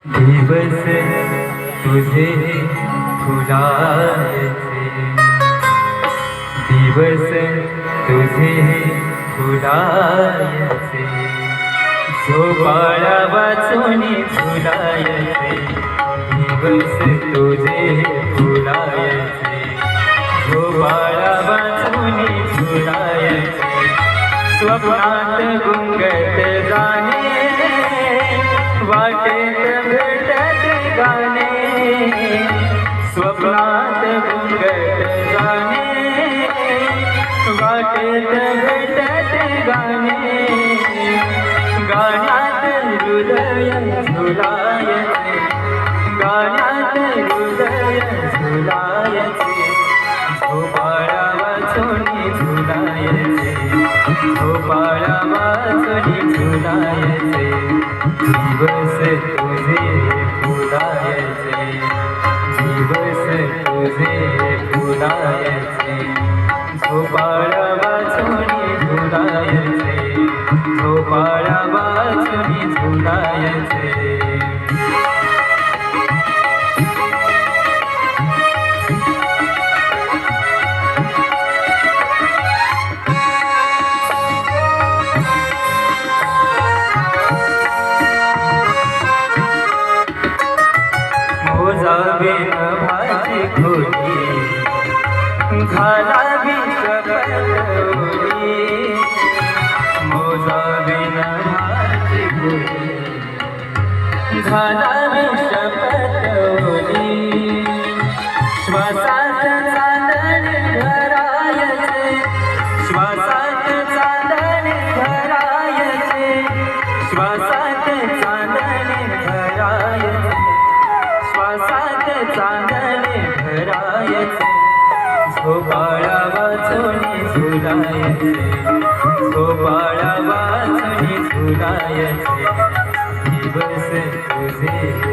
दिवस तुझे फुलायचे, दिवस तुझे फुलायचे, झोपाळा वाचूनी फुलायचे, दिवस तुझे फुलायचे, झोपाळा वाचूनी फुलायचे, स्वप्नात गुंगत जाणे, वाटेत भेटत गाणे, स्वप्नात गुंगत जाणे, वाटेत भेटत गाणे, गाण्यात हृदय झुलायचे, गाण्यात हृदय झुलायचे, झोपाळा वाचूनी झुलायचे, झोपाळा वाचूनी झुलायचे, दिवस तुझे फुलायचे, दिवस तुझे फुलायचे, झोपाळा वाचूनी झुलायचे, झोपाळा वाचूनी झुलायचे. मोजावे न भाजी खोली, घालावी कपडोली, मोजावे न भाजी खोली, घालावी शपथोली, श्वासात चांदण भरायचे, श्वासात चांदण भरायचे, श्वासात चांदण भरायचे, श्वासात चांदण भरायचे, झोपाळा वाचूनी झुलायचे, झोपाळा वाचूनी झुलायचे, दिवस तुझे